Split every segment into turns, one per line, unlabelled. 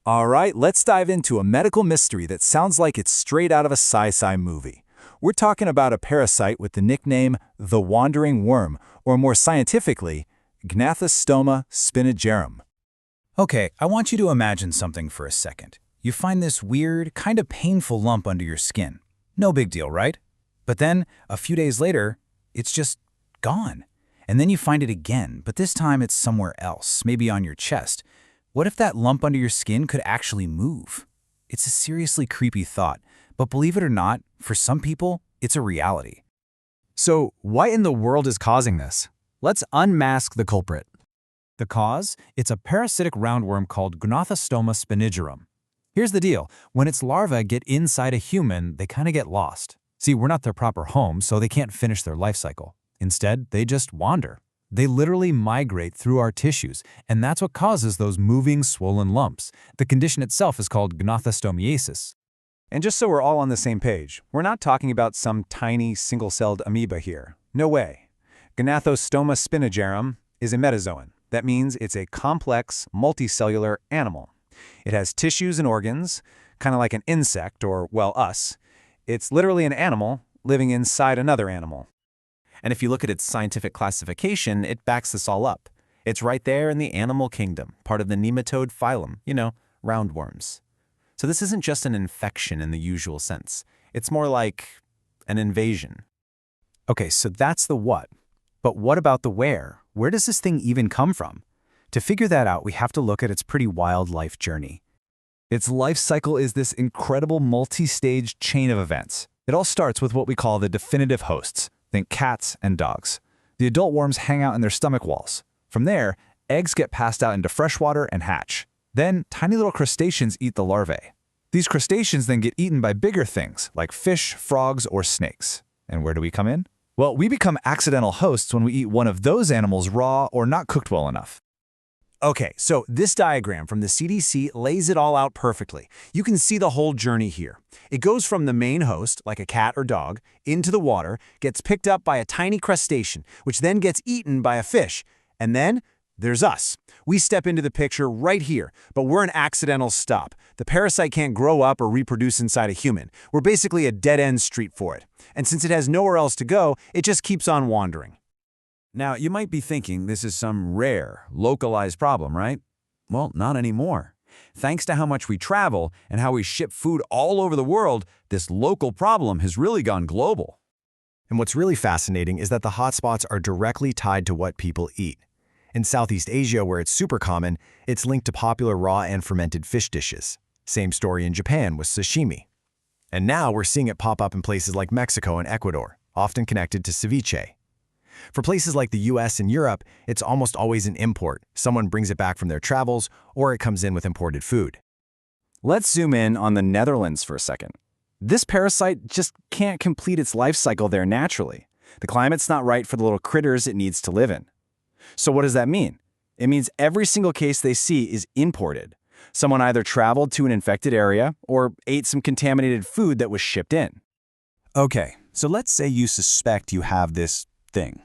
All right, let's dive into a medical mystery that sounds like it's straight out of a sci-fi movie. We're talking about a parasite with the nickname the wandering worm, or more scientifically, Gnathostoma spinigerum. Okay, I want you to imagine something for a second. You find this weird, kind of painful lump under your skin. No big deal, right? But then, a few days later, it's just gone. And then you find it again, but this time it's somewhere else, maybe on your chest. What if that lump under your skin could actually move? It's a seriously creepy thought, but believe it or not, for some people, it's a reality.
So, what in the world is causing this? Let's unmask the culprit. The cause? It's a parasitic roundworm called Gnathostoma spinigerum. Here's the deal. When its larvae get inside a human, they kind of get lost. See, we're not their proper home, so they can't finish their life cycle. Instead, they just wander. They literally migrate through our tissues, and that's what causes those moving, swollen lumps. The condition itself is called gnathostomiasis.
And just so we're all on the same page, we're not talking about some tiny, single-celled amoeba here. No way. Gnathostoma spinigerum is a metazoan. That means it's a complex, multicellular animal. It has tissues and organs, kind of like an insect, or, well, us. It's literally an animal living inside another animal.
And if you look at its scientific classification, it backs this all up. It's right there in the animal kingdom, part of the nematode phylum, roundworms. So this isn't just an infection in the usual sense. It's more like an invasion.
Okay, so that's the what. But what about the where? Where does this thing even come from? To figure that out, we have to look at its pretty wild life journey.
Its life cycle is this incredible multi-stage chain of events. It all starts with what we call the definitive hosts. Think cats and dogs. The adult worms hang out in their stomach walls. From there, eggs get passed out into freshwater and hatch. Then, tiny little crustaceans eat the larvae. These crustaceans then get eaten by bigger things, like fish, frogs, or snakes. And where do we come in? Well, we become accidental hosts when we eat one of those animals raw or not cooked well enough. Okay, so this diagram from the CDC lays it all out perfectly. You can see the whole journey here. It goes from the main host, like a cat or dog, into the water, gets picked up by a tiny crustacean, which then gets eaten by a fish. And then there's us. We step into the picture right here, but we're an accidental stop. The parasite can't grow up or reproduce inside a human. We're basically a dead-end street for it. And since it has nowhere else to go, it just keeps on wandering.
Now, you might be thinking this is some rare, localized problem, right? Well, not anymore. Thanks to how much we travel and how we ship food all over the world, this local problem has really gone global.
And what's really fascinating is that the hotspots are directly tied to what people eat. In Southeast Asia, where it's super common, it's linked to popular raw and fermented fish dishes. Same story in Japan with sashimi. And now we're seeing it pop up in places like Mexico and Ecuador, often connected to ceviche. For places like the US and Europe, it's almost always an import. Someone brings it back from their travels, or it comes in with imported food.
Let's zoom in on the Netherlands for a second. This parasite just can't complete its life cycle there naturally. The climate's not right for the little critters it needs to live in. So what does that mean? It means every single case they see is imported. Someone either traveled to an infected area or ate some contaminated food that was shipped in.
Okay, so let's say you suspect you have this thing.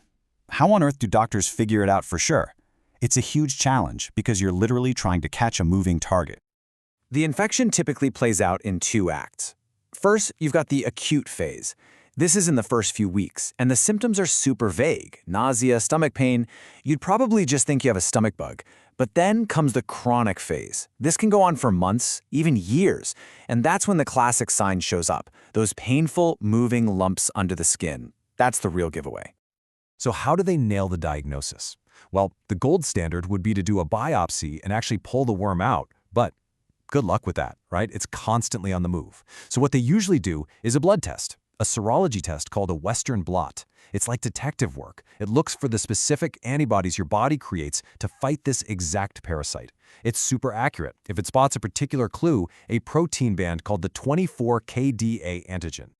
How on earth do doctors figure it out for sure? It's a huge challenge because you're literally trying to catch a moving target.
The infection typically plays out in two acts. First, you've got the acute phase. This is in the first few weeks, and the symptoms are super vague. Nausea, stomach pain. You'd probably just think you have a stomach bug. But then comes the chronic phase. This can go on for months, even years, and that's when the classic sign shows up, those painful, moving lumps under the skin. That's the real giveaway.
So how do they nail the diagnosis? Well, the gold standard would be to do a biopsy and actually pull the worm out, but good luck with that, right? It's constantly on the move. So what they usually do is a blood test, a serology test called a Western blot. It's like detective work. It looks for the specific antibodies your body creates to fight this exact parasite. It's super accurate if it spots a particular clue, a protein band called the 24kDa antigen.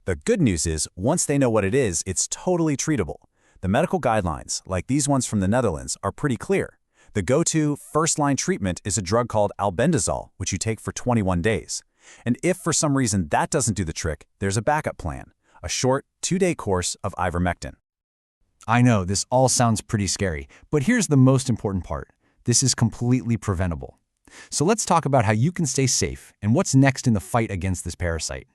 The good news is, once they know what it is, it's totally treatable. The medical guidelines, like these ones from the Netherlands, are pretty clear. The go-to first-line treatment is a drug called albendazole, which you take for 21 days. And if for some reason that doesn't do the trick, there's a backup plan, a short 2-day course of ivermectin.
I know, this all sounds pretty scary, but here's the most important part. This is completely preventable.
So let's talk about how you can stay safe and what's next in the fight against this parasite.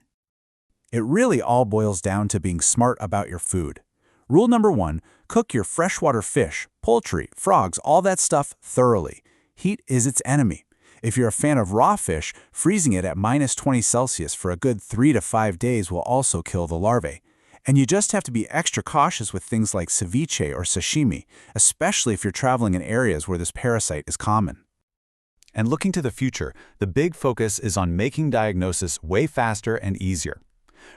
It really all boils down to being smart about your food. Rule number 1, cook your freshwater fish, poultry, frogs, all that stuff thoroughly. Heat is its enemy. If you're a fan of raw fish, freezing it at -20°C for a good 3 to 5 days will also kill the larvae. And you just have to be extra cautious with things like ceviche or sashimi, especially if you're traveling in areas where this parasite is common. And looking to the future, the big focus is on making diagnosis way faster and easier.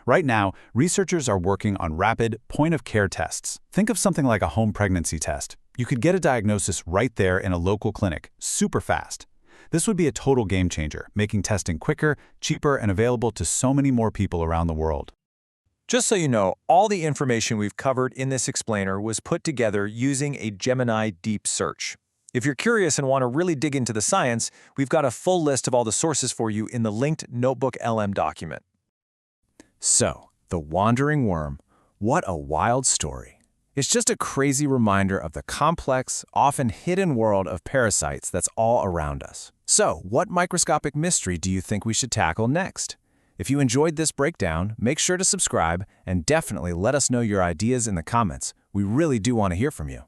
Right now, researchers are working on rapid, point-of-care tests. Think of something like a home pregnancy test. You could get a diagnosis right there in a local clinic, super fast. This would be a total game changer, making testing quicker, cheaper, and available to so many more people around the world.
Just so you know, all the information we've covered in this explainer was put together using a Gemini deep search. If you're curious and want to really dig into the science, we've got a full list of all the sources for you in the linked Notebook LM document.
So, the wandering worm, what a wild story. It's just a crazy reminder of the complex, often hidden world of parasites that's all around us. So, what microscopic mystery do you think we should tackle next? If you enjoyed this breakdown, make sure to subscribe and definitely let us know your ideas in the comments. We really do want to hear from you.